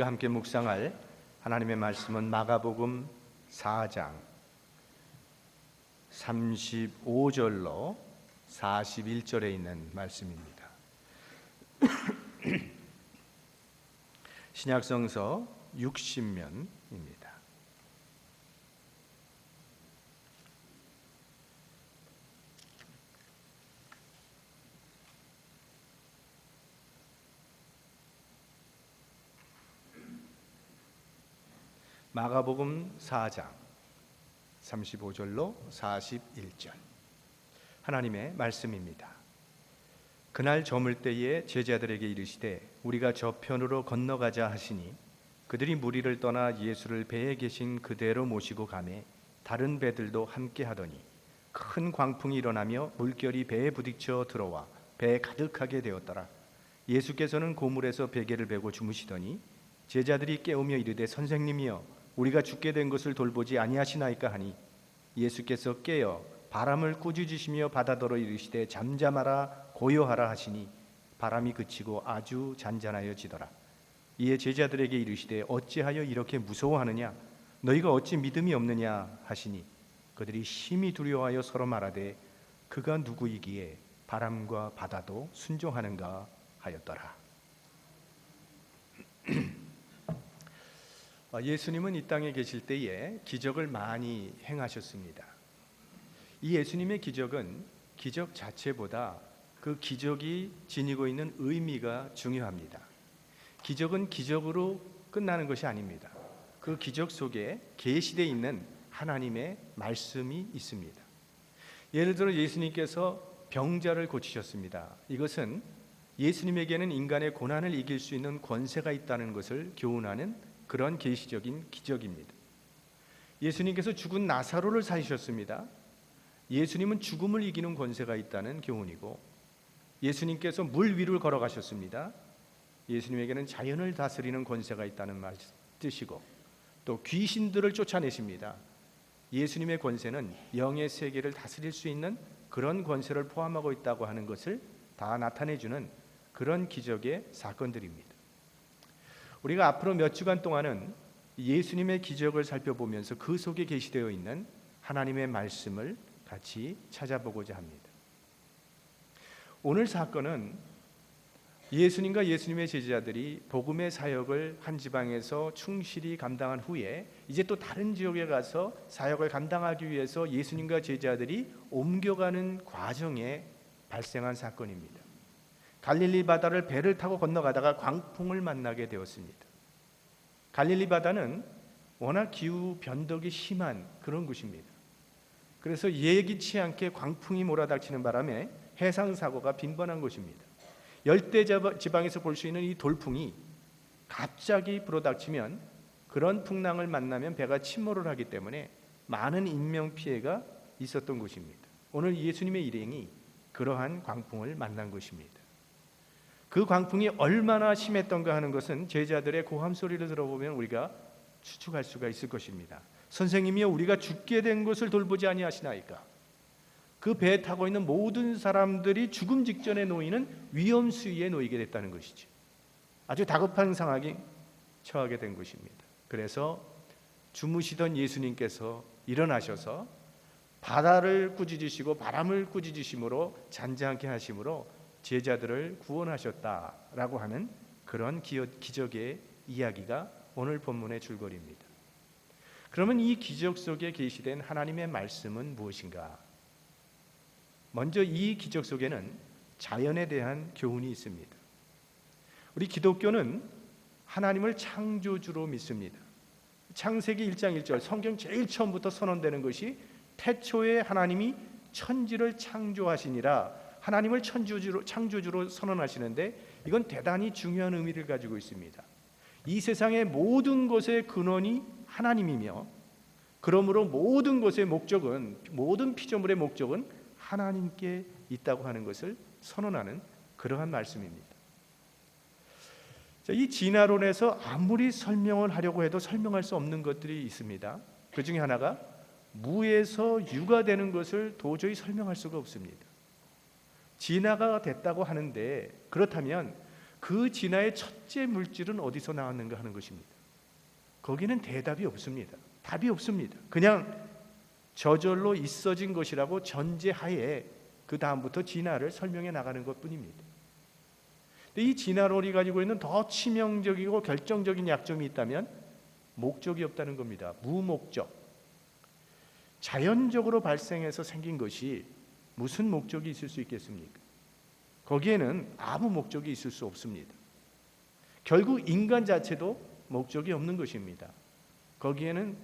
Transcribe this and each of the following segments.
우리가 함께 묵상할 하나님의 말씀은 마가복음 4장 35절로 41절에 있는 말씀입니다. 신약성서 60면입니다. 마가복음 4장 35절로 41절 하나님의 말씀입니다. 그날 저물 때에 제자들에게 이르시되 우리가 저편으로 건너가자 하시니 그들이 무리를 떠나 예수를 배에 계신 그대로 모시고 가매 다른 배들도 함께 하더니 큰 광풍이 일어나며 물결이 배에 부딪혀 들어와 배에 가득하게 되었더라. 예수께서는 고물에서 베개를 베고 주무시더니 제자들이 깨우며 이르되 선생님이여 우리가 죽게 된 것을 돌보지 아니하시나이까 하니 예수께서 깨어 바람을 꾸짖으시며 바다더러 이르시되 잠잠하라 고요하라 하시니 바람이 그치고 아주 잔잔하여지더라. 이에 제자들에게 이르시되 어찌하여 이렇게 무서워하느냐 너희가 어찌 믿음이 없느냐 하시니 그들이 심히 두려워하여 서로 말하되 그가 누구이기에 바람과 바다도 순종하는가 하였더라. 예수님은 이 땅에 계실 때에 기적을 많이 행하셨습니다. 이 예수님의 기적은 기적 자체보다 그 기적이 지니고 있는 의미가 중요합니다. 기적은 기적으로 끝나는 것이 아닙니다. 그 기적 속에 계시되어 있는 하나님의 말씀이 있습니다. 예를 들어 예수님께서 병자를 고치셨습니다. 이것은 예수님에게는 인간의 고난을 이길 수 있는 권세가 있다는 것을 교훈하는 그런 계시적인 기적입니다. 예수님께서 죽은 나사로를 살리셨습니다. 예수님은 죽음을 이기는 권세가 있다는 교훈이고 예수님께서 물 위를 걸어가셨습니다. 예수님에게는 자연을 다스리는 권세가 있다는 뜻이고 또 귀신들을 쫓아내십니다. 예수님의 권세는 영의 세계를 다스릴 수 있는 그런 권세를 포함하고 있다고 하는 것을 다 나타내주는 그런 기적의 사건들입니다. 우리가 앞으로 몇 주간 동안은 예수님의 기적을 살펴보면서 그 속에 계시되어 있는 하나님의 말씀을 같이 찾아보고자 합니다. 오늘 사건은 예수님과 예수님의 제자들이 복음의 사역을 한 지방에서 충실히 감당한 후에 이제 또 다른 지역에 가서 사역을 감당하기 위해서 예수님과 제자들이 옮겨가는 과정에 발생한 사건입니다. 갈릴리 바다를 배를 타고 건너가다가 광풍을 만나게 되었습니다. 갈릴리 바다는 워낙 기후 변덕이 심한 그런 곳입니다. 그래서 예기치 않게 광풍이 몰아닥치는 바람에 해상 사고가 빈번한 곳입니다. 열대 지방에서 볼 수 있는 이 돌풍이 갑자기 불어닥치면 그런 풍랑을 만나면 배가 침몰을 하기 때문에 많은 인명 피해가 있었던 곳입니다. 오늘 예수님의 일행이 그러한 광풍을 만난 것입니다. 그 광풍이 얼마나 심했던가 하는 것은 제자들의 고함 소리를 들어보면 우리가 추측할 수가 있을 것입니다. 선생님이여 우리가 죽게 된 것을 돌보지 아니하시나이까. 그 배에 타고 있는 모든 사람들이 죽음 직전에 놓이는 위험 수위에 놓이게 됐다는 것이죠. 아주 다급한 상황에 처하게 된 것입니다. 그래서 주무시던 예수님께서 일어나셔서 바다를 꾸짖으시고 바람을 꾸짖으심으로 잔잔하게 하심으로 제자들을 구원하셨다라고 하는 그런 기적의 이야기가 오늘 본문의 줄거리입니다. 그러면 이 기적 속에 계시된 하나님의 말씀은 무엇인가? 먼저 이 기적 속에는 자연에 대한 교훈이 있습니다. 우리 기독교는 하나님을 창조주로 믿습니다. 창세기 1장 1절 성경 제일 처음부터 선언되는 것이 태초에 하나님이 천지를 창조하시니라. 하나님을 창조주로 선언하시는데 이건 대단히 중요한 의미를 가지고 있습니다. 이 세상의 모든 것의 근원이 하나님이며 그러므로 모든 것의 목적은 모든 피조물의 목적은 하나님께 있다고 하는 것을 선언하는 그러한 말씀입니다. 이 진화론에서 아무리 설명을 하려고 해도 설명할 수 없는 것들이 있습니다. 그 중에 하나가 무에서 유가 되는 것을 도저히 설명할 수가 없습니다. 진화가 됐다고 하는데 그렇다면 그 진화의 첫째 물질은 어디서 나왔는가 하는 것입니다. 거기는 대답이 없습니다. 답이 없습니다. 그냥 저절로 있어진 것이라고 전제하에 그 다음부터 진화를 설명해 나가는 것뿐입니다. 근데 이 진화론이 가지고 있는 더 치명적이고 결정적인 약점이 있다면 목적이 없다는 겁니다. 무목적. 자연적으로 발생해서 생긴 것이 무슨 목적이 있을 수 있겠습니까? 거기에는 아무 목적이 있을 수 없습니다. 결국 인간 자체도 목적이 없는 것입니다. 거기에는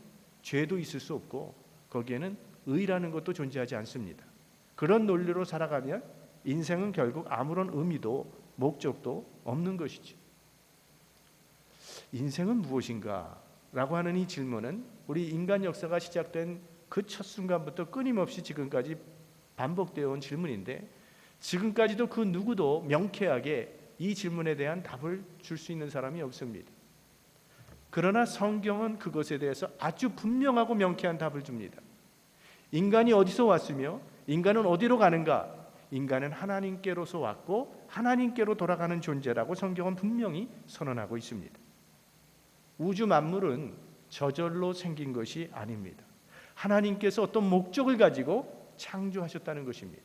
죄도 있을 수 없고 거기에는 의라는 것도 존재하지 않습니다. 그런 논리로 살아가면 인생은 결국 아무런 의미도 목적도 없는 것이죠. 인생은 무엇인가? 라고 하는 이 질문은 우리 인간 역사가 시작된 그 첫 순간부터 끊임없이 지금까지 반복되어 온 질문인데, 지금까지도 그 누구도 명쾌하게 이 질문에 대한 답을 줄 수 있는 사람이 없습니다. 그러나 성경은 그것에 대해서 아주 분명하고 명쾌한 답을 줍니다. 인간이 어디서 왔으며 인간은 어디로 가는가? 인간은 하나님께로서 왔고 하나님께로 돌아가는 존재라고 성경은 분명히 선언하고 있습니다. 우주 만물은 저절로 생긴 것이 아닙니다. 하나님께서 어떤 목적을 가지고 창조하셨다는 것입니다.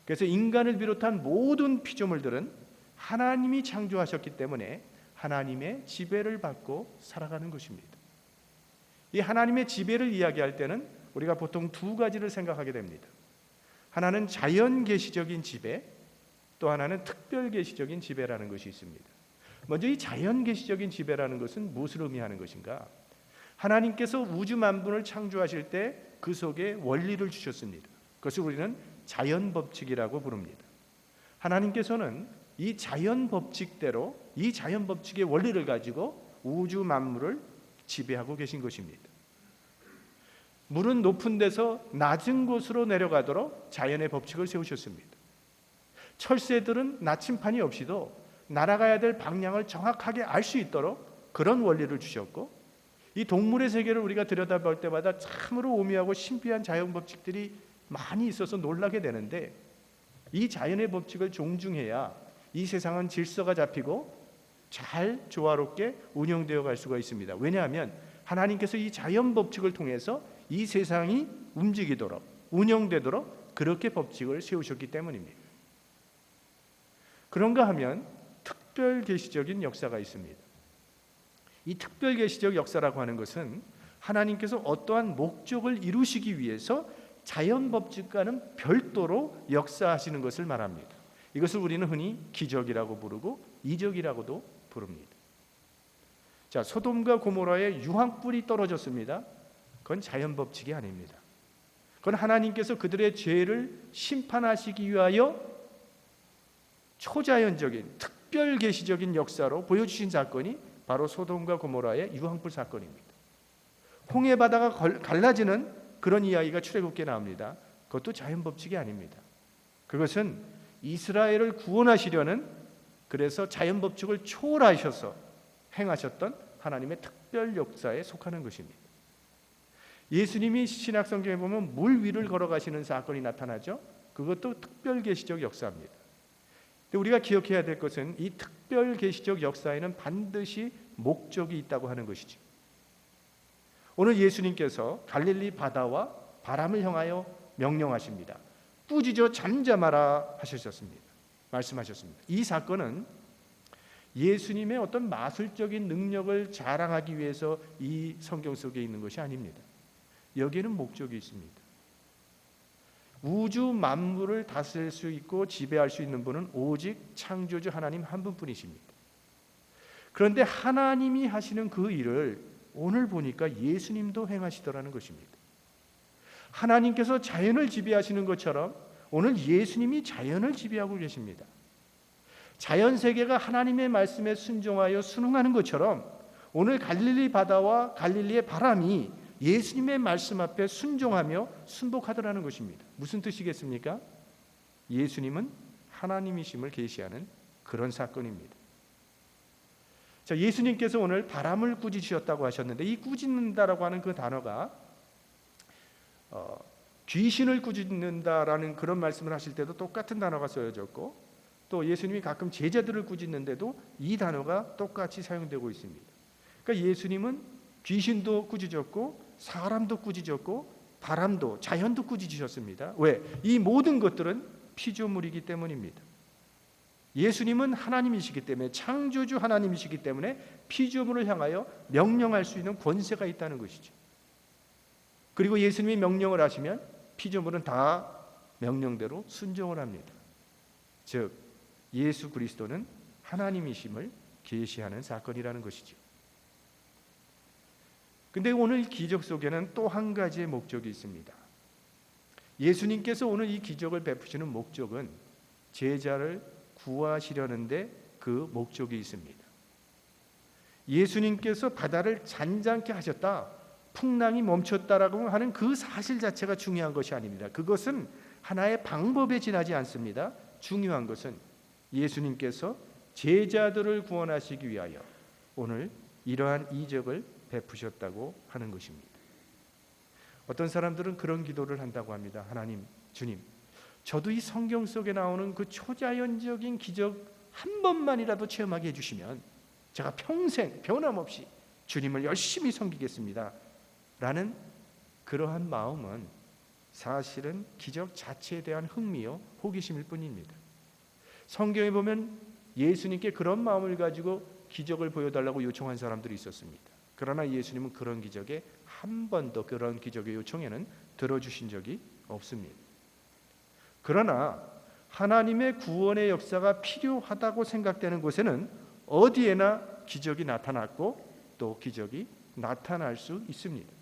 그래서 인간을 비롯한 모든 피조물들은 하나님이 창조하셨기 때문에 하나님의 지배를 받고 살아가는 것입니다. 이 하나님의 지배를 이야기할 때는 우리가 보통 두 가지를 생각하게 됩니다. 하나는 자연 계시적인 지배, 또 하나는 특별 계시적인 지배라는 것이 있습니다. 먼저 이 자연 계시적인 지배라는 것은 무엇을 의미하는 것인가? 하나님께서 우주 만물을 창조하실 때 그 속에 원리를 주셨습니다. 그것을 우리는 자연 법칙이라고 부릅니다. 하나님께서는 이 자연 법칙대로, 이 자연 법칙의 원리를 가지고 우주 만물을 지배하고 계신 것입니다. 물은 높은 데서 낮은 곳으로 내려가도록 자연의 법칙을 세우셨습니다. 철새들은 나침판이 없이도 날아가야 될 방향을 정확하게 알 수 있도록 그런 원리를 주셨고, 이 동물의 세계를 우리가 들여다볼 때마다 참으로 오묘하고 신비한 자연 법칙들이 많이 있어서 놀라게 되는데, 이 자연의 법칙을 존중해야 이 세상은 질서가 잡히고 잘 조화롭게 운영되어 갈 수가 있습니다. 왜냐하면 하나님께서 이 자연 법칙을 통해서 이 세상이 움직이도록, 운영되도록 그렇게 법칙을 세우셨기 때문입니다. 그런가 하면 특별 계시적인 역사가 있습니다. 이 특별 계시적 역사라고 하는 것은 하나님께서 어떠한 목적을 이루시기 위해서 자연 법칙과는 별도로 역사하시는 것을 말합니다. 이것을 우리는 흔히 기적이라고 부르고 이적이라고도 부릅니다. 자, 소돔과 고모라에 유황불이 떨어졌습니다. 그건 자연 법칙이 아닙니다. 그건 하나님께서 그들의 죄를 심판하시기 위하여 초자연적인 특별 계시적인 역사로 보여주신 사건이 바로 소돔과 고모라의 유황불 사건입니다. 홍해 바다가 갈라지는 그런 이야기가 출애굽기에 나옵니다. 그것도 자연 법칙이 아닙니다. 그것은 이스라엘을 구원하시려는, 그래서 자연 법칙을 초월하셔서 행하셨던 하나님의 특별 역사에 속하는 것입니다. 예수님이 신약 성경에 보면 물 위를 걸어가시는 사건이 나타나죠. 그것도 특별 계시적 역사입니다. 근데 우리가 기억해야 될 것은 이 특별 계시적 역사에는 반드시 목적이 있다고 하는 것이죠. 오늘 예수님께서 갈릴리 바다와 바람을 향하여 명령하십니다. 꾸짖어 잠잠하라 하셨습니다. 말씀하셨습니다. 이 사건은 예수님의 어떤 마술적인 능력을 자랑하기 위해서 이 성경 속에 있는 것이 아닙니다. 여기에는 목적이 있습니다. 우주 만물을 다스릴 수 있고 지배할 수 있는 분은 오직 창조주 하나님 한 분뿐이십니다. 그런데 하나님이 하시는 그 일을 오늘 보니까 예수님도 행하시더라는 것입니다. 하나님께서 자연을 지배하시는 것처럼 오늘 예수님이 자연을 지배하고 계십니다. 자연 세계가 하나님의 말씀에 순종하여 순응하는 것처럼 오늘 갈릴리 바다와 갈릴리의 바람이 예수님의 말씀 앞에 순종하며 순복하더라는 것입니다. 무슨 뜻이겠습니까? 예수님은 하나님이심을 계시하는 그런 사건입니다. 자, 예수님께서 오늘 바람을 꾸짖으셨다고 하셨는데, 이 꾸짖는다라고 하는 그 단어가 귀신을 꾸짖는다라는 그런 말씀을 하실 때도 똑같은 단어가 쓰여졌고, 또 예수님이 가끔 제자들을 꾸짖는데도 이 단어가 똑같이 사용되고 있습니다. 그러니까 예수님은 귀신도 꾸짖었고 사람도 꾸짖었고 바람도 자연도 꾸짖으셨습니다. 왜? 이 모든 것들은 피조물이기 때문입니다. 예수님은 하나님이시기 때문에, 창조주 하나님이시기 때문에 피조물을 향하여 명령할 수 있는 권세가 있다는 것이죠. 그리고 예수님이 명령을 하시면 피조물은 다 명령대로 순종을 합니다. 즉 예수 그리스도는 하나님이심을 계시하는 사건이라는 것이죠. 근데 오늘 기적 속에는 또 한 가지의 목적이 있습니다. 예수님께서 오늘 이 기적을 베푸시는 목적은 제자를 구하시려는데 그 목적이 있습니다. 예수님께서 바다를 잔잔케 하셨다, 풍랑이 멈췄다라고 하는 그 사실 자체가 중요한 것이 아닙니다. 그것은 하나의 방법에 지나지 않습니다. 중요한 것은 예수님께서 제자들을 구원하시기 위하여 오늘 이러한 이적을 베푸셨다고 하는 것입니다. 어떤 사람들은 그런 기도를 한다고 합니다. 하나님, 주님, 저도 이 성경 속에 나오는 그 초자연적인 기적 한 번만이라도 체험하게 해주시면 제가 평생 변함없이 주님을 열심히 섬기겠습니다 라는 그러한 마음은 사실은 기적 자체에 대한 흥미요 호기심일 뿐입니다. 성경에 보면 예수님께 그런 마음을 가지고 기적을 보여달라고 요청한 사람들이 있었습니다. 그러나 예수님은 그런 기적에 한 번도 그런 기적의 요청에는 들어주신 적이 없습니다. 그러나 하나님의 구원의 역사가 필요하다고 생각되는 곳에는 어디에나 기적이 나타났고 또 기적이 나타날 수 있습니다.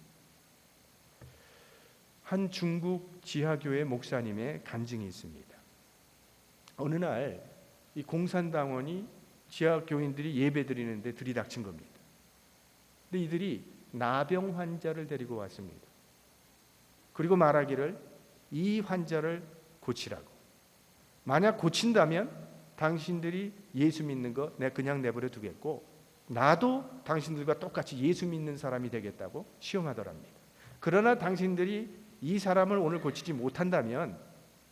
한 중국 지하교회 목사님의 간증이 있습니다. 어느 날 이 공산당원이 지하교인들이 예배드리는데 들이닥친 겁니다. 근데 이들이 나병 환자를 데리고 왔습니다. 그리고 말하기를 이 환자를 고치라고. 만약 고친다면 당신들이 예수 믿는 거 내가 그냥 내버려 두겠고 나도 당신들과 똑같이 예수 믿는 사람이 되겠다고 시험하더랍니다. 그러나 당신들이 이 사람을 오늘 고치지 못한다면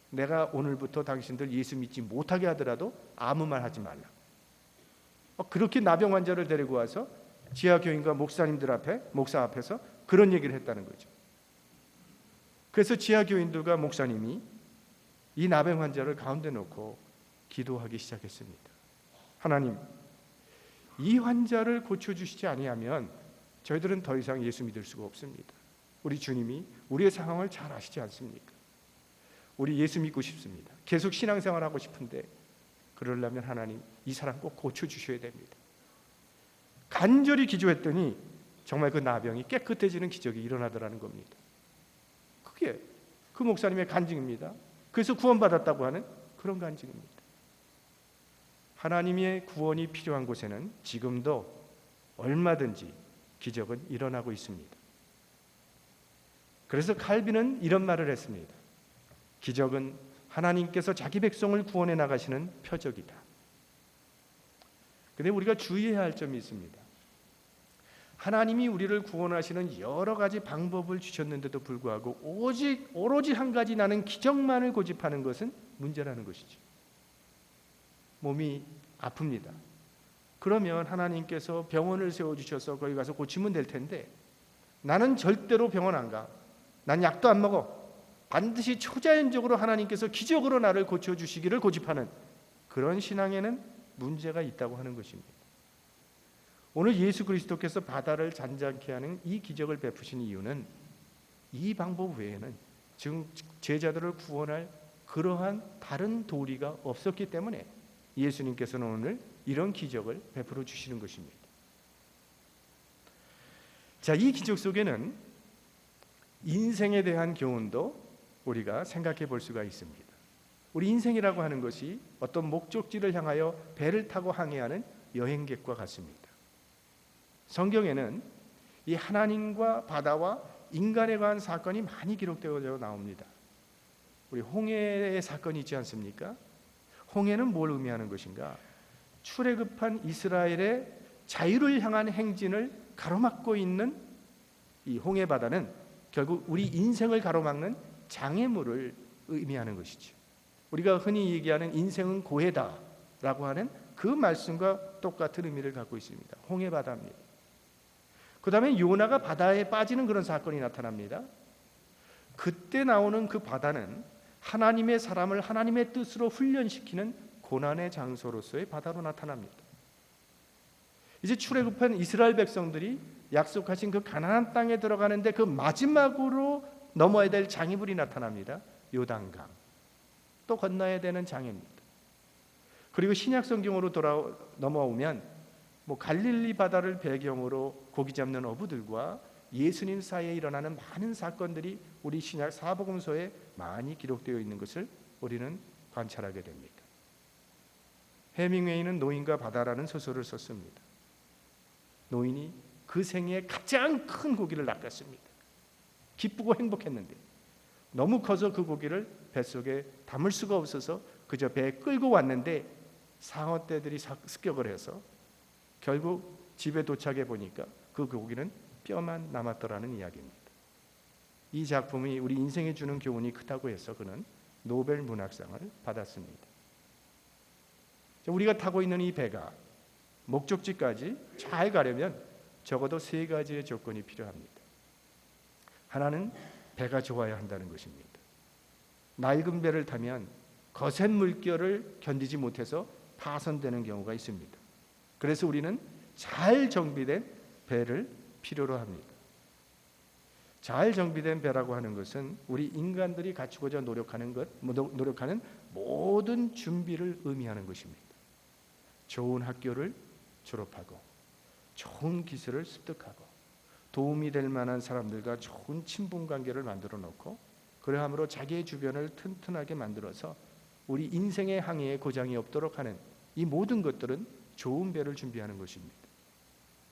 내가 오늘부터 당신들 예수 믿지 못하게 하더라도 아무 말 하지 말라. 그렇게 나병 환자를 데리고 와서 지하교인과 목사님들 앞에, 목사 앞에서 그런 얘기를 했다는 거죠. 그래서 지하교인들과 목사님이 이 나병 환자를 가운데 놓고 기도하기 시작했습니다. 하나님, 이 환자를 고쳐주시지 아니하면 저희들은 더 이상 예수 믿을 수가 없습니다. 우리 주님이 우리의 상황을 잘 아시지 않습니까? 우리 예수 믿고 싶습니다. 계속 신앙생활 하고 싶은데 그러려면 하나님 이 사람 꼭 고쳐주셔야 됩니다. 간절히 기도했더니 정말 그 나병이 깨끗해지는 기적이 일어나더라는 겁니다. 그게 그 목사님의 간증입니다. 그래서 구원받았다고 하는 그런 간증입니다. 하나님의 구원이 필요한 곳에는 지금도 얼마든지 기적은 일어나고 있습니다. 그래서 칼빈은 이런 말을 했습니다. 기적은 하나님께서 자기 백성을 구원해 나가시는 표적이다. 그런데 우리가 주의해야 할 점이 있습니다. 하나님이 우리를 구원하시는 여러 가지 방법을 주셨는데도 불구하고 오로지 한 가지 나는 기적만을 고집하는 것은 문제라는 것이죠. 몸이 아픕니다. 그러면 하나님께서 병원을 세워주셔서 거기 가서 고치면 될 텐데 나는 절대로 병원 안 가. 난 약도 안 먹어. 반드시 초자연적으로 하나님께서 기적으로 나를 고쳐주시기를 고집하는 그런 신앙에는 문제가 있다고 하는 것입니다. 오늘 예수 그리스도께서 바다를 잔잔케 하는 이 기적을 베푸신 이유는 이 방법 외에는 지금 제자들을 구원할 그러한 다른 도리가 없었기 때문에 예수님께서는 오늘 이런 기적을 베풀어 주시는 것입니다. 자, 이 기적 속에는 인생에 대한 교훈도 우리가 생각해 볼 수가 있습니다. 우리 인생이라고 하는 것이 어떤 목적지를 향하여 배를 타고 항해하는 여행객과 같습니다. 성경에는 이 하나님과 바다와 인간에 관한 사건이 많이 기록되어 나옵니다. 우리 홍해의 사건이 있지 않습니까? 홍해는 뭘 의미하는 것인가? 출애굽한 이스라엘의 자유를 향한 행진을 가로막고 있는 이 홍해 바다는 결국 우리 인생을 가로막는 장애물을 의미하는 것이죠. 우리가 흔히 얘기하는 인생은 고해다라고 하는 그 말씀과 똑같은 의미를 갖고 있습니다. 홍해 바다입니다. 그 다음에 요나가 바다에 빠지는 그런 사건이 나타납니다. 그때 나오는 그 바다는 하나님의 사람을 하나님의 뜻으로 훈련시키는 고난의 장소로서의 바다로 나타납니다. 이제 출애굽한 이스라엘 백성들이 약속하신 그 가나안 땅에 들어가는데 그 마지막으로 넘어야 될 장애물이 나타납니다. 요단강. 또 건너야 되는 장애입니다. 그리고 신약 성경으로 넘어오면 갈릴리 바다를 배경으로 고기 잡는 어부들과 예수님 사이에 일어나는 많은 사건들이 우리 신약 사복음서에 많이 기록되어 있는 것을 우리는 관찰하게 됩니다. 해밍웨이는 노인과 바다라는 소설을 썼습니다. 노인이 그 생에 가장 큰 고기를 낚았습니다. 기쁘고 행복했는데 너무 커서 그 고기를 뱃속에 담을 수가 없어서 그저 배에 끌고 왔는데 상어떼들이 습격을 해서 결국 집에 도착해 보니까 그 고기는 뼈만 남았더라는 이야기입니다. 이 작품이 우리 인생에 주는 교훈이 크다고 해서 그는 노벨 문학상을 받았습니다. 우리가 타고 있는 이 배가 목적지까지 잘 가려면 적어도 3가지의 조건이 필요합니다. 하나는 배가 좋아야 한다는 것입니다. 낡은 배를 타면 거센 물결을 견디지 못해서 파손되는 경우가 있습니다. 그래서 우리는 잘 정비된 배를 필요로 합니다. 잘 정비된 배라고 하는 것은 우리 인간들이 갖추고자 노력하는 모든 준비를 의미하는 것입니다. 좋은 학교를 졸업하고 좋은 기술을 습득하고 도움이 될 만한 사람들과 좋은 친분 관계를 만들어 놓고 그러함으로 자기의 주변을 튼튼하게 만들어서 우리 인생의 항해에 고장이 없도록 하는 이 모든 것들은 좋은 배를 준비하는 것입니다.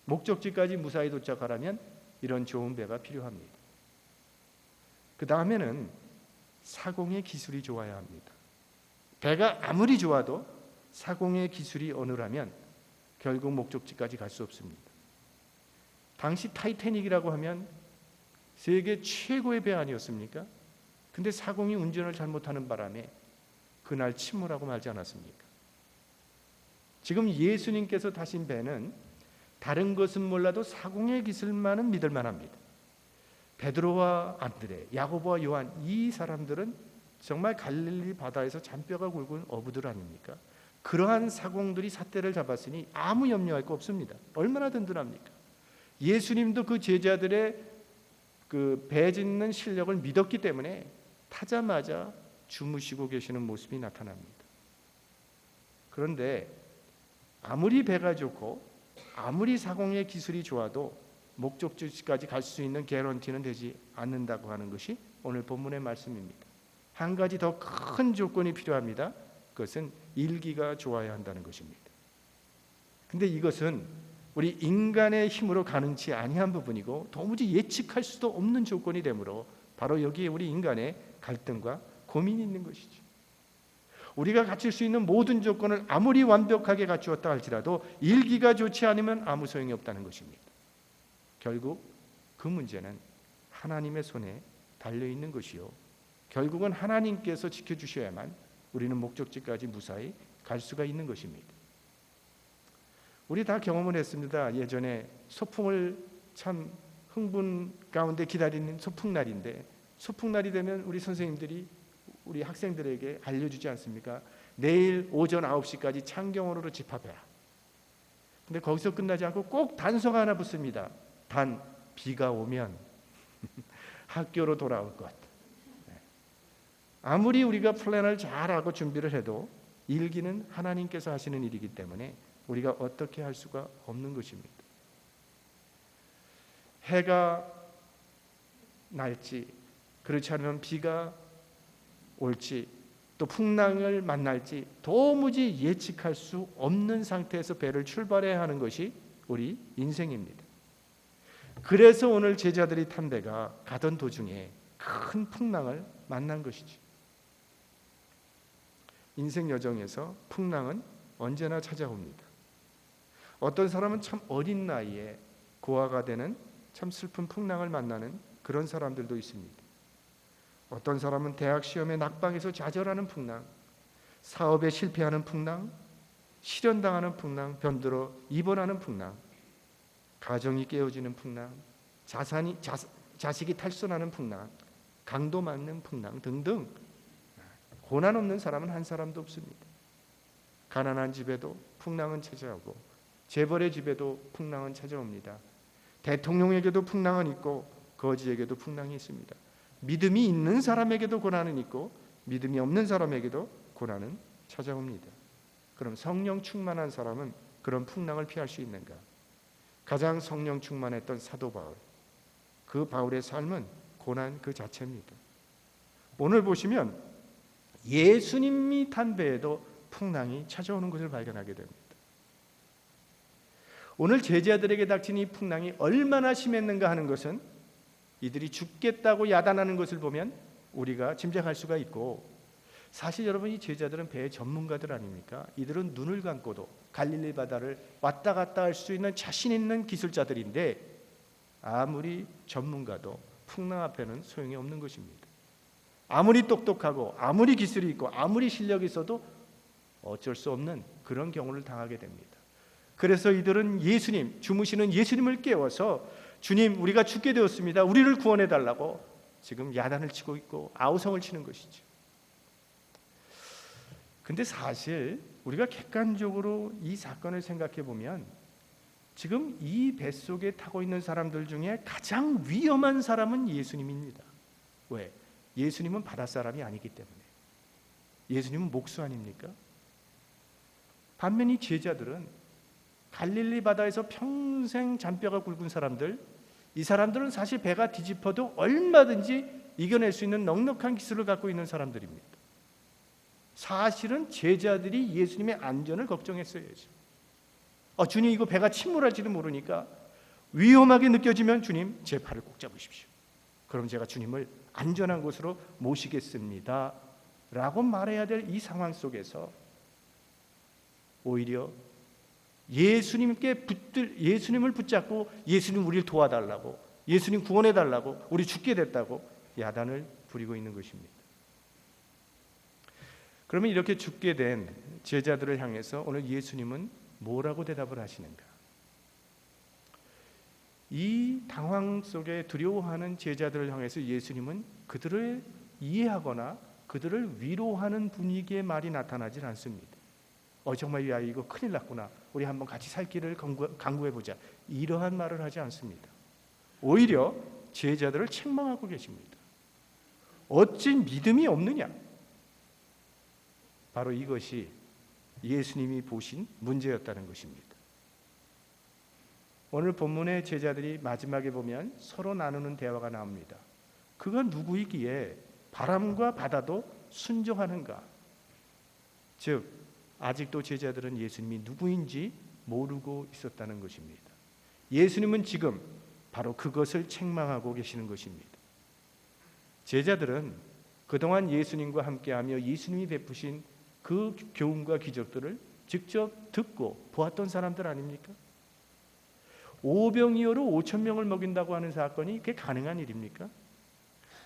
목적지까지 무사히 도착하려면 이런 좋은 배가 필요합니다. 그 다음에는 사공의 기술이 좋아야 합니다. 배가 아무리 좋아도 사공의 기술이 어눌하면 결국 목적지까지 갈 수 없습니다. 당시 타이타닉이라고 하면 세계 최고의 배 아니었습니까? 근데 사공이 운전을 잘못하는 바람에 그날 침몰하고 말지 않았습니까? 지금 예수님께서 타신 배는 다른 것은 몰라도 사공의 기술만은 믿을 만합니다. 베드로와 안드레, 야고보와 요한 이 사람들은 정말 갈릴리 바다에서 잔뼈가 굵은 어부들 아닙니까? 그러한 사공들이 삿대를 잡았으니 아무 염려할 거 없습니다. 얼마나 든든합니까? 예수님도 그 제자들의 그 배 짓는 실력을 믿었기 때문에 타자마자 주무시고 계시는 모습이 나타납니다. 그런데 아무리 배가 좋고 아무리 사공의 기술이 좋아도 목적지까지 갈 수 있는 개런티는 되지 않는다고 하는 것이 오늘 본문의 말씀입니다. 한 가지 더 큰 조건이 필요합니다. 그것은 일기가 좋아야 한다는 것입니다. 근데 이것은 우리 인간의 힘으로 가능치 아니한 부분이고 도무지 예측할 수도 없는 조건이 되므로 바로 여기에 우리 인간의 갈등과 고민이 있는 것이죠. 우리가 갖출 수 있는 모든 조건을 아무리 완벽하게 갖추었다 할지라도 일기가 좋지 않으면 아무 소용이 없다는 것입니다. 결국 그 문제는 하나님의 손에 달려있는 것이요 결국은 하나님께서 지켜주셔야만 우리는 목적지까지 무사히 갈 수가 있는 것입니다. 우리 다 경험을 했습니다. 예전에 소풍을 참 흥분 가운데 기다리는 소풍날인데 소풍날이 되면 우리 선생님들이 우리 학생들에게 알려주지 않습니까? 내일 오전 9시까지 창경원으로 집합해라. 근데 거기서 끝나지 않고 꼭 단서가 하나 붙습니다. 단 비가 오면 학교로 돌아올 것. 아무리 우리가 플랜을 잘하고 준비를 해도 일기는 하나님께서 하시는 일이기 때문에 우리가 어떻게 할 수가 없는 것입니다. 해가 날지 그렇지 않으면 비가 올지 또 풍랑을 만날지 도무지 예측할 수 없는 상태에서 배를 출발해야 하는 것이 우리 인생입니다. 그래서 오늘 제자들이 탄 배가 가던 도중에 큰 풍랑을 만난 것이죠. 인생 여정에서 풍랑은 언제나 찾아옵니다. 어떤 사람은 참 어린 나이에 고아가 되는 참 슬픈 풍랑을 만나는 그런 사람들도 있습니다. 어떤 사람은 대학 시험에 낙방해서 좌절하는 풍랑, 사업에 실패하는 풍랑, 실현당하는 풍랑, 병들어 입원하는 풍랑, 가정이 깨어지는 풍랑, 자식이 탈선하는 풍랑, 강도 맞는 풍랑 등등 고난 없는 사람은 한 사람도 없습니다. 가난한 집에도 풍랑은 찾아오고 재벌의 집에도 풍랑은 찾아옵니다. 대통령에게도 풍랑은 있고 거지에게도 풍랑이 있습니다. 믿음이 있는 사람에게도 고난은 있고 믿음이 없는 사람에게도 고난은 찾아옵니다. 그럼 성령 충만한 사람은 그런 풍랑을 피할 수 있는가? 가장 성령 충만했던 사도 바울, 그 바울의 삶은 고난 그 자체입니다. 오늘 보시면 예수님이 탄 배에도 풍랑이 찾아오는 것을 발견하게 됩니다. 오늘 제자들에게 닥친 이 풍랑이 얼마나 심했는가 하는 것은 이들이 죽겠다고 야단하는 것을 보면 우리가 짐작할 수가 있고, 사실 여러분 이 제자들은 배의 전문가들 아닙니까? 이들은 눈을 감고도 갈릴리 바다를 왔다 갔다 할 수 있는 자신 있는 기술자들인데 아무리 전문가도 풍랑 앞에는 소용이 없는 것입니다. 아무리 똑똑하고 아무리 기술이 있고 아무리 실력이 있어도 어쩔 수 없는 그런 경우를 당하게 됩니다. 그래서 이들은 예수님, 주무시는 예수님을 깨워서 주님, 우리가 죽게 되었습니다. 우리를 구원해 달라고 지금 야단을 치고 있고 아우성을 치는 것이죠. 근데 사실 우리가 객관적으로 이 사건을 생각해 보면 지금 이 뱃속에 타고 있는 사람들 중에 가장 위험한 사람은 예수님입니다. 왜? 예수님은 바닷사람이 아니기 때문에. 예수님은 목수 아닙니까? 반면 이 제자들은 갈릴리 바다에서 평생 잔뼈가 굵은 사람들, 이 사람들은 사실 배가 뒤집어도 얼마든지 이겨낼 수 있는 넉넉한 기술을 갖고 있는 사람들입니다. 사실은 제자들이 예수님의 안전을 걱정했어야죠. 주님, 이거 배가 침몰할지도 모르니까 위험하게 느껴지면 주님 제 팔을 꼭 잡으십시오. 그럼 제가 주님을 안전한 곳으로 모시겠습니다 라고 말해야 될 이 상황 속에서 오히려 예수님을 붙잡고 예수님 우리를 도와달라고, 예수님 구원해달라고, 우리 죽게 됐다고 야단을 부리고 있는 것입니다. 그러면 이렇게 죽게 된 제자들을 향해서 오늘 예수님은 뭐라고 대답을 하시는가? 이 당황 속에 두려워하는 제자들을 향해서 예수님은 그들을 이해하거나 그들을 위로하는 분위기의 말이 나타나질 않습니다. 정말 야 이거 큰일 났구나, 우리 한번 같이 살 길을 강구해보자, 이러한 말을 하지 않습니다. 오히려 제자들을 책망하고 계십니다. 어찌 믿음이 없느냐? 바로 이것이 예수님이 보신 문제였다는 것입니다. 오늘 본문의 제자들이 마지막에 보면 서로 나누는 대화가 나옵니다. 그가 누구이기에 바람과 바다도 순종하는가? 즉 아직도 제자들은 예수님이 누구인지 모르고 있었다는 것입니다. 예수님은 지금 바로 그것을 책망하고 계시는 것입니다. 제자들은 그동안 예수님과 함께하며 예수님이 베푸신 그 교훈과 기적들을 직접 듣고 보았던 사람들 아닙니까? 오병이어로 5천 명을 먹인다고 하는 사건이 그게 가능한 일입니까?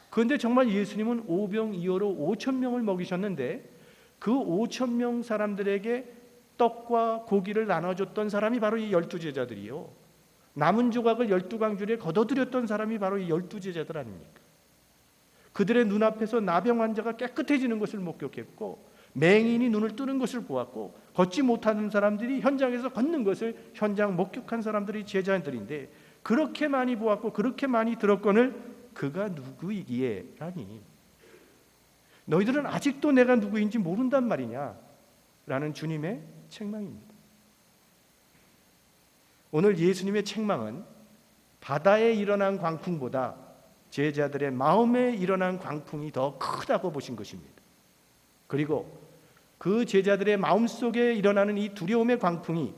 그런데 정말 예수님은 오병이어로 5천 명을 먹이셨는데 그 5천 명 사람들에게 떡과 고기를 나눠줬던 사람이 바로 이 12제자들이요. 남은 조각을 12광줄에 걷어들였던 사람이 바로 이 12제자들 아닙니까? 그들의 눈앞에서 나병 환자가 깨끗해지는 것을 목격했고 맹인이 눈을 뜨는 것을 보았고 걷지 못하는 사람들이 현장에서 걷는 것을 현장 목격한 사람들이 제자들인데 그렇게 많이 보았고 그렇게 많이 들었거늘 그가 누구이기에 라니 너희들은 아직도 내가 누구인지 모른단 말이냐 라는 주님의 책망입니다. 오늘 예수님의 책망은 바다에 일어난 광풍보다 제자들의 마음에 일어난 광풍이 더 크다고 보신 것입니다. 그리고 그 제자들의 마음속에 일어나는 이 두려움의 광풍이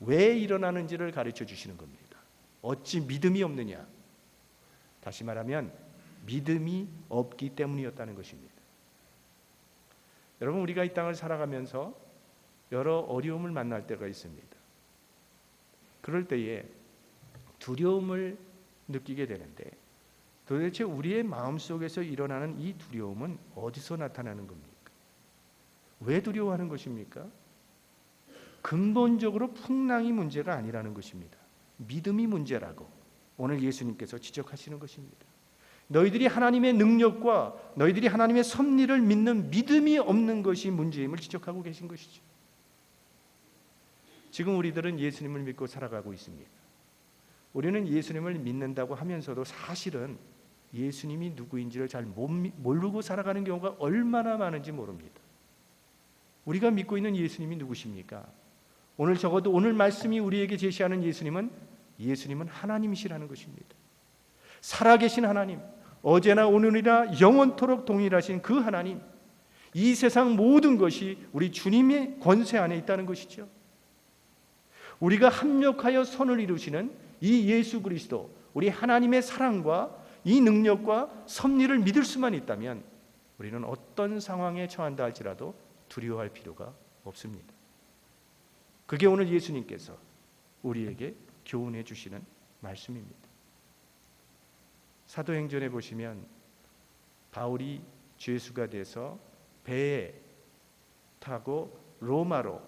왜 일어나는지를 가르쳐 주시는 겁니다. 어찌 믿음이 없느냐? 다시 말하면 믿음이 없기 때문이었다는 것입니다. 여러분, 우리가 이 땅을 살아가면서 여러 어려움을 만날 때가 있습니다. 그럴 때에 두려움을 느끼게 되는데 도대체 우리의 마음속에서 일어나는 이 두려움은 어디서 나타나는 겁니까? 왜 두려워하는 것입니까? 근본적으로 풍랑이 문제가 아니라는 것입니다. 믿음이 문제라고 오늘 예수님께서 지적하시는 것입니다. 너희들이 하나님의 능력과 너희들이 하나님의 섭리를 믿는 믿음이 없는 것이 문제임을 지적하고 계신 것이죠. 지금 우리들은 예수님을 믿고 살아가고 있습니다. 우리는 예수님을 믿는다고 하면서도 사실은 예수님이 누구인지를 잘 모르고 살아가는 경우가 얼마나 많은지 모릅니다. 우리가 믿고 있는 예수님이 누구십니까? 오늘 적어도 오늘 말씀이 우리에게 제시하는 예수님은 하나님이시라는 것입니다. 살아계신 하나님, 어제나 오늘이나 영원토록 동일하신 그 하나님, 이 세상 모든 것이 우리 주님의 권세 안에 있다는 것이죠. 우리가 합력하여 선을 이루시는 이 예수 그리스도, 우리 하나님의 사랑과 이 능력과 섭리를 믿을 수만 있다면 우리는 어떤 상황에 처한다 할지라도 두려워할 필요가 없습니다. 그게 오늘 예수님께서 우리에게 교훈해 주시는 말씀입니다. 사도행전에 보시면 바울이 죄수가 돼서 배에 타고 로마로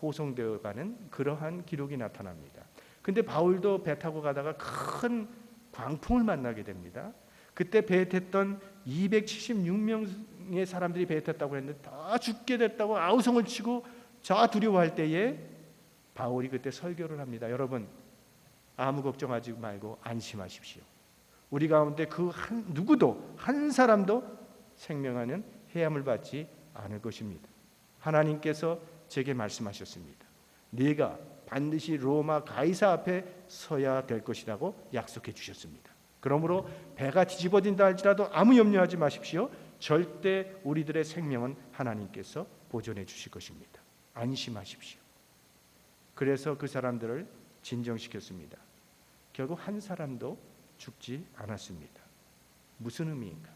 호송되어 가는 그러한 기록이 나타납니다. 근데 바울도 배 타고 가다가 큰 광풍을 만나게 됩니다. 그때 배에 탔던 276명의 사람들이 배에 탔다고 했는데 다 죽게 됐다고 아우성을 치고 자 두려워할 때에 바울이 그때 설교를 합니다. 여러분, 아무 걱정하지 말고 안심하십시오. 우리 가운데 그 누구도 한 사람도 생명하는 해함을 받지 않을 것입니다. 하나님께서 제게 말씀하셨습니다. 네가 반드시 로마 가이사 앞에 서야 될 것이라고 약속해 주셨습니다. 그러므로 배가 뒤집어진다 할지라도 아무 염려하지 마십시오. 절대 우리들의 생명은 하나님께서 보존해 주실 것입니다. 안심하십시오. 그래서 그 사람들을 진정시켰습니다. 결국 한 사람도 죽지 않았습니다. 무슨 의미인가?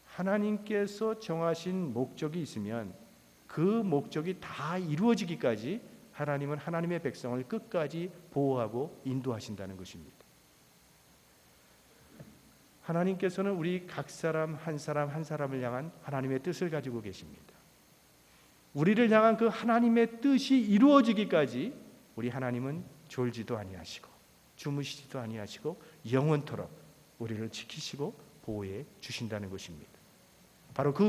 하나님께서 정하신 목적이 있으면 그 목적이 다 이루어지기까지 하나님은 하나님의 백성을 끝까지 보호하고 인도하신다는 것입니다. 하나님께서는 우리 각 사람 한 사람을 향한 하나님의 뜻을 가지고 계십니다. 우리를 향한 그 하나님의 뜻이 이루어지기까지 우리 하나님은 졸지도 아니하시고 주무시지도 아니하시고 영원토록 우리를 지키시고 보호해 주신다는 것입니다. 바로 그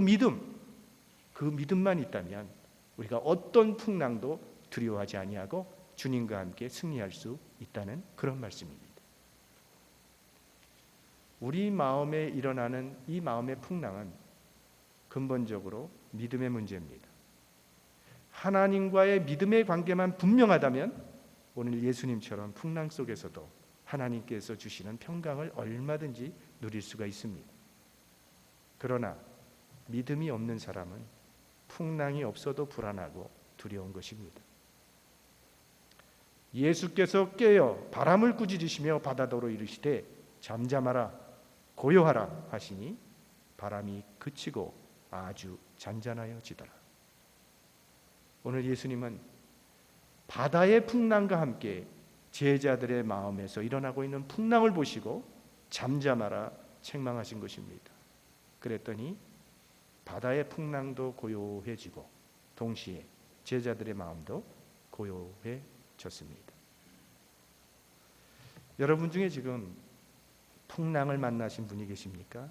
믿음만 있다면 우리가 어떤 풍랑도 두려워하지 아니하고 주님과 함께 승리할 수 있다는 그런 말씀입니다. 우리 마음에 일어나는 이 마음의 풍랑은 근본적으로 믿음의 문제입니다. 하나님과의 믿음의 관계만 분명하다면 오늘 예수님처럼 풍랑 속에서도 하나님께서 주시는 평강을 얼마든지 누릴 수가 있습니다. 그러나 믿음이 없는 사람은 풍랑이 없어도 불안하고 두려운 것입니다. 예수께서 깨어 바람을 꾸짖으시며 바다더러 이르시되 잠잠하라 고요하라 하시니 바람이 그치고 아주 잔잔하여지더라. 오늘 예수님은 바다의 풍랑과 함께 제자들의 마음에서 일어나고 있는 풍랑을 보시고 잠잠하라 책망하신 것입니다. 그랬더니 바다의 풍랑도 고요해지고 동시에 제자들의 마음도 고요해졌습니다. 여러분 중에 지금 풍랑을 만나신 분이 계십니까?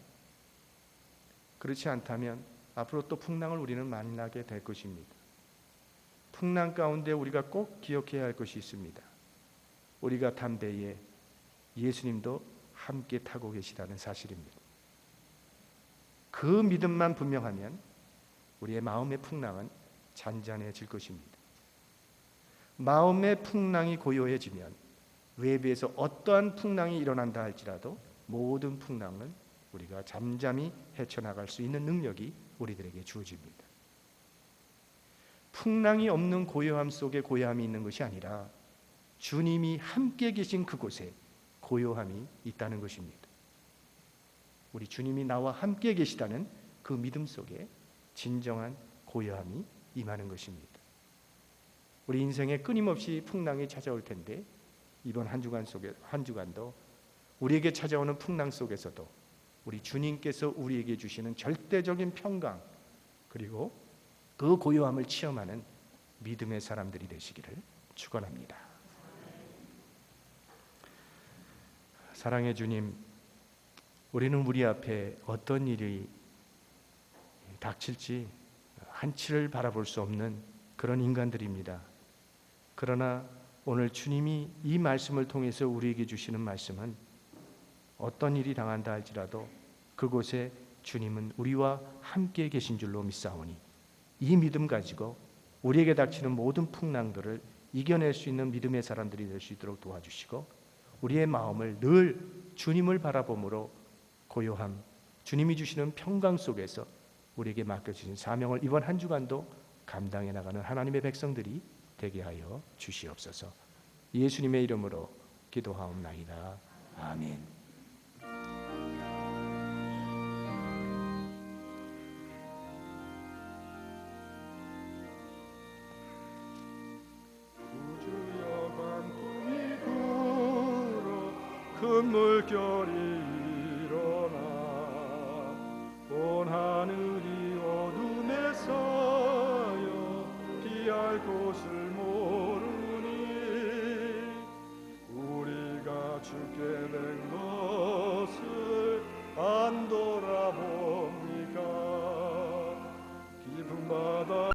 그렇지 않다면 앞으로 또 풍랑을 우리는 만나게 될 것입니다. 풍랑 가운데 우리가 꼭 기억해야 할 것이 있습니다. 우리가 탄 배에 예수님도 함께 타고 계시다는 사실입니다. 그 믿음만 분명하면 우리의 마음의 풍랑은 잔잔해질 것입니다. 마음의 풍랑이 고요해지면 외부에서 어떠한 풍랑이 일어난다 할지라도 모든 풍랑은 우리가 잠잠히 헤쳐나갈 수 있는 능력이 우리들에게 주어집니다. 풍랑이 없는 고요함 속에 고요함이 있는 것이 아니라 주님이 함께 계신 그곳에 고요함이 있다는 것입니다. 우리 주님이 나와 함께 계시다는 그 믿음 속에 진정한 고요함이 임하는 것입니다. 우리 인생에 끊임없이 풍랑이 찾아올 텐데 이번 한 주간도 우리에게 찾아오는 풍랑 속에서도 우리 주님께서 우리에게 주시는 절대적인 평강 그리고 그 고요함을 체험하는 믿음의 사람들이 되시기를 축원합니다. 사랑의 주님, 우리는 우리 앞에 어떤 일이 닥칠지 한치를 바라볼 수 없는 그런 인간들입니다. 그러나 오늘 주님이 이 말씀을 통해서 우리에게 주시는 말씀은 어떤 일이 당한다 할지라도 그곳에 주님은 우리와 함께 계신 줄로 믿사오니 이 믿음 가지고 우리에게 닥치는 모든 풍랑들을 이겨낼 수 있는 믿음의 사람들이 될 수 있도록 도와주시고 우리의 마음을 늘 주님을 바라봄으로 고요함, 주님이 주시는 평강 속에서 우리에게 맡겨주신 사명을 이번 한 주간도 감당해 나가는 하나님의 백성들이 되게 하여 주시옵소서. 예수님의 이름으로 기도하옵나이다. 아멘. 큰 물결이 일어나 온 하늘이 어둠에 쌓여 피할 곳을 모르니 우리가 죽게 된 것을 안 돌아봅니까? 깊은 바다